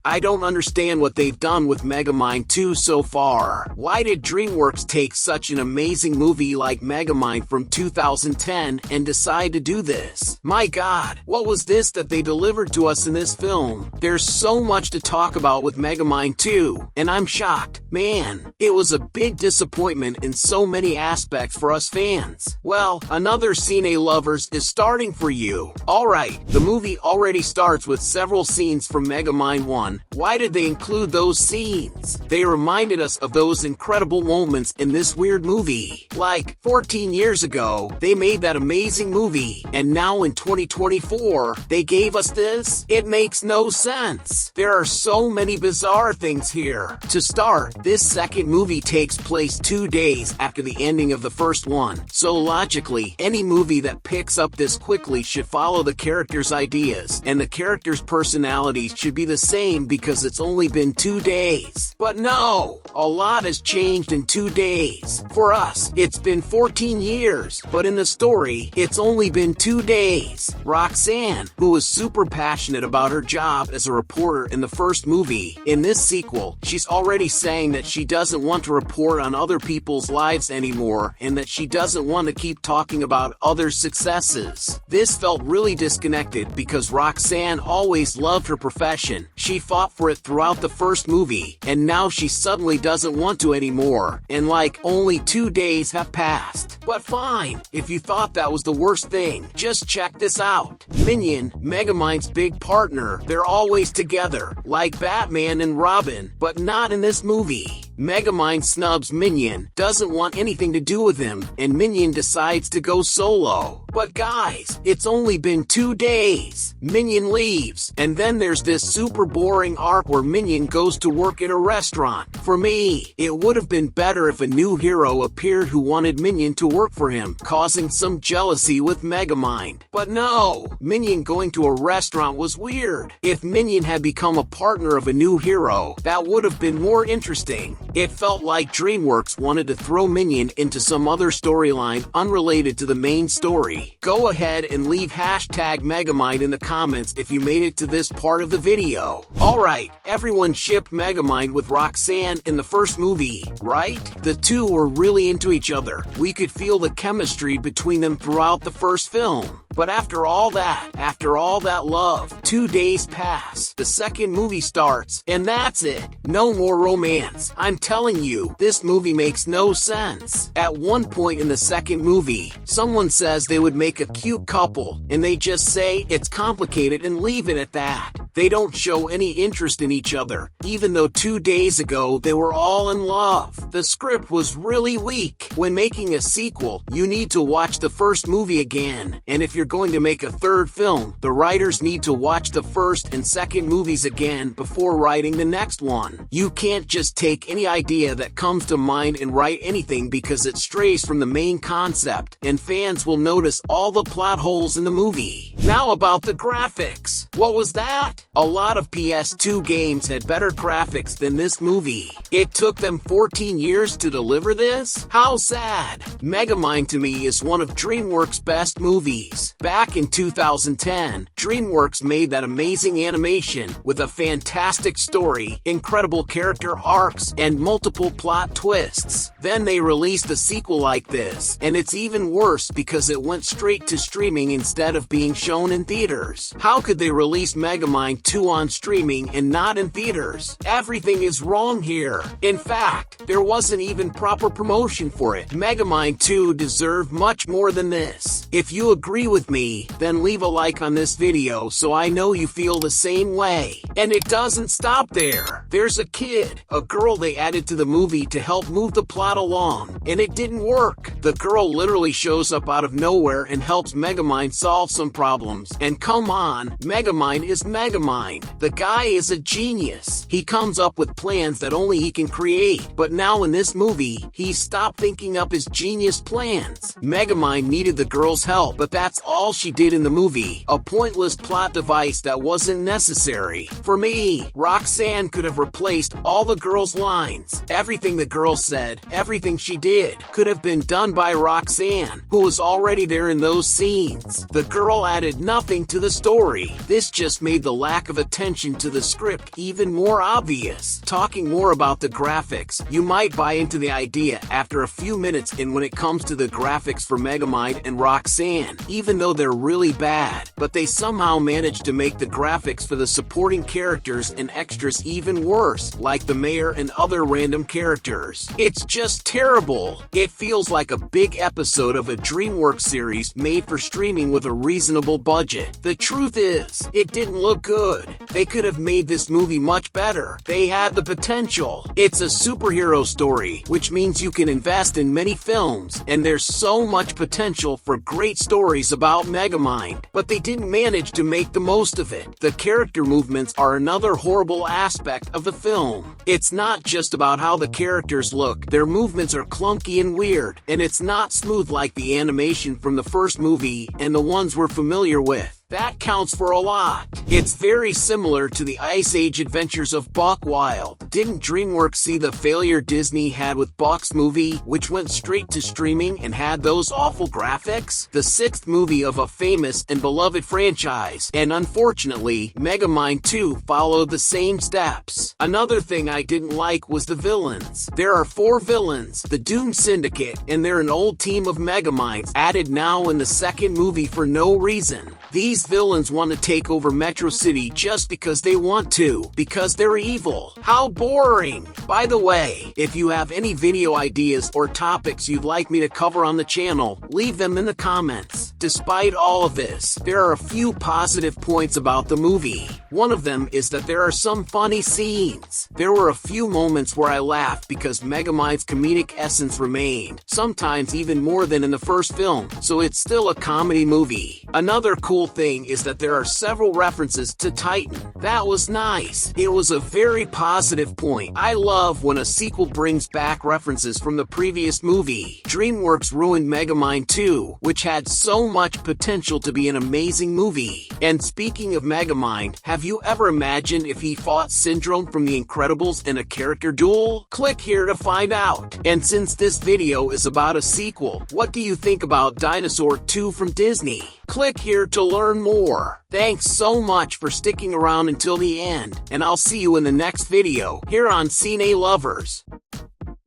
I don't understand what they've done with Megamind 2 so far. Why did DreamWorks take such an amazing movie like Megamind from 2010 and decide to do this? My God, what was this that they delivered to us in this film? There's so much to talk about with Megamind 2, and I'm shocked. Man, it was a big disappointment in so many aspects for us fans. Well, another Cine lovers is starting for you. Alright, the movie already starts with several scenes from Megamind 1. Why did they include those scenes? They reminded us of those incredible moments in this weird movie. Like, 14 years ago, they made that amazing movie, and now in 2024, they gave us this? It makes no sense. There are so many bizarre things here. To start, this second movie takes place 2 days after the ending of the first one, so logically, any movie that picks up this quickly should follow the characters' ideas, and the characters' personalities should be the same because it's only been 2 days. But no, a lot has changed in 2 days. For us, it's been 14 years, but in the story, it's only been 2 days. Roxanne, who was super passionate about her job as a reporter in the first movie, in this sequel, she's already saying that she doesn't want to report on other people's lives anymore and that she doesn't want to keep talking about other successes. This felt really disconnected because Roxanne always loved her profession. She fought for it throughout the first movie, and now she suddenly doesn't want to anymore, and like, only 2 days have passed. But fine, if you thought that was the worst thing, just check this out. Minion, Megamind's big partner, they're always together, like Batman and Robin, but not in this movie. Megamind snubs Minion, doesn't want anything to do with him, and Minion decides to go solo. But guys, it's only been 2 days. Minion leaves, and then there's this super boring arc where Minion goes to work at a restaurant. For me, it would have been better if a new hero appeared who wanted Minion to work for him, causing some jealousy with Megamind. But no, Minion going to a restaurant was weird. If Minion had become a partner of a new hero, that would have been more interesting. It felt like DreamWorks wanted to throw Minion into some other storyline unrelated to the main story. Go ahead and leave hashtag Megamind in the comments if you made it to this part of the video. Alright, everyone shipped Megamind with Roxanne in the first movie, right? The two were really into each other. We could feel the chemistry between them throughout the first film. But after all that love, 2 days pass, the second movie starts, and that's it. No more romance. I'm telling you, this movie makes no sense. At one point in the second movie, someone says they would make a cute couple, and they just say it's complicated and leave it at that. They don't show any interest in each other, even though 2 days ago they were all in love. The script was really weak. When making a sequel, you need to watch the first movie again, and if you're going to make a third film, the writers need to watch the first and second movies again before writing the next one. You can't just take any idea that comes to mind and write anything because it strays from the main concept, and fans will notice all the plot holes in the movie. Now about the graphics. What was that? A lot of PS2 games had better graphics than this movie. It took them 14 years to deliver this? How sad. Megamind to me is one of DreamWorks' best movies. Back in 2010, DreamWorks made that amazing animation with a fantastic story, incredible character arcs, and multiple plot twists. Then they released a sequel like this, and it's even worse because it went straight to streaming instead of being shown in theaters. How could they release Megamind 2 on streaming and not in theaters? Everything is wrong here. In fact, there wasn't even proper promotion for it. Megamind 2 deserved much more than this. If you agree with me, then leave a like on this video so I know you feel the same way. And it doesn't stop there. There's a kid, a girl they added to the movie to help move the plot along, and it didn't work. The girl literally shows up out of nowhere and helps Megamind solve some problems. And come on, Megamind is Megamind. The guy is a genius. He comes up with plans that only he can create. But now in this movie, he's stopped thinking up his genius plans. Megamind needed the girl's help, but that's all she did in the movie, a pointless plot device that wasn't necessary. For me, Roxanne could have replaced all the girls' lines. Everything the girl said, everything she did, could have been done by Roxanne, who was already there in those scenes. The girl added nothing to the story. This just made the lack of attention to the script even more obvious. Talking more about the graphics, you might buy into the idea after a few minutes, and when it comes to the graphics for Megamind and Roxanne, even though they're really bad, but they somehow managed to make the graphics for the supporting characters and extras even worse, like the mayor and other random characters. It's just terrible. It feels like a big episode of a DreamWorks series made for streaming with a reasonable budget. The truth is, it didn't look good. They could have made this movie much better. They had the potential. It's a superhero story, which means you can invest in many films, and there's so much potential for great stories about Megamind, but they didn't manage to make the most of it. The character movements are another horrible aspect of the film. It's not just about how the characters look. Their movements are clunky and weird, and it's not smooth like the animation from the first movie and the ones we're familiar with. That counts for a lot. It's very similar to the Ice Age adventures of Buck Wild. Didn't DreamWorks see the failure Disney had with Buck's movie, which went straight to streaming and had those awful graphics? The sixth movie of a famous and beloved franchise, and unfortunately, Megamind 2 followed the same steps. Another thing I didn't like was the villains. There are 4 villains, the Doom Syndicate, and they're an old team of Megaminds added now in the second movie for no reason. These villains want to take over Metro City just because they want to, because they're evil. How boring! By the way, if you have any video ideas or topics you'd like me to cover on the channel, leave them in the comments. Despite all of this, there are a few positive points about the movie. One of them is that there are some funny scenes. There were a few moments where I laughed because Megamind's comedic essence remained, sometimes even more than in the first film, so it's still a comedy movie. Another cool thing is that there are several references to Titan. That was nice. It was a very positive point. I love when a sequel brings back references from the previous movie. DreamWorks ruined Megamind 2, which had so much potential to be an amazing movie. And speaking of Megamind, have you ever imagined if he fought Syndrome from The Incredibles in a character duel? Click here to find out. And since this video is about a sequel, what do you think about Dinosaur 2 from Disney? Click here to learn more. Thanks so much for sticking around until the end, and I'll see you in the next video here on Cine Lovers.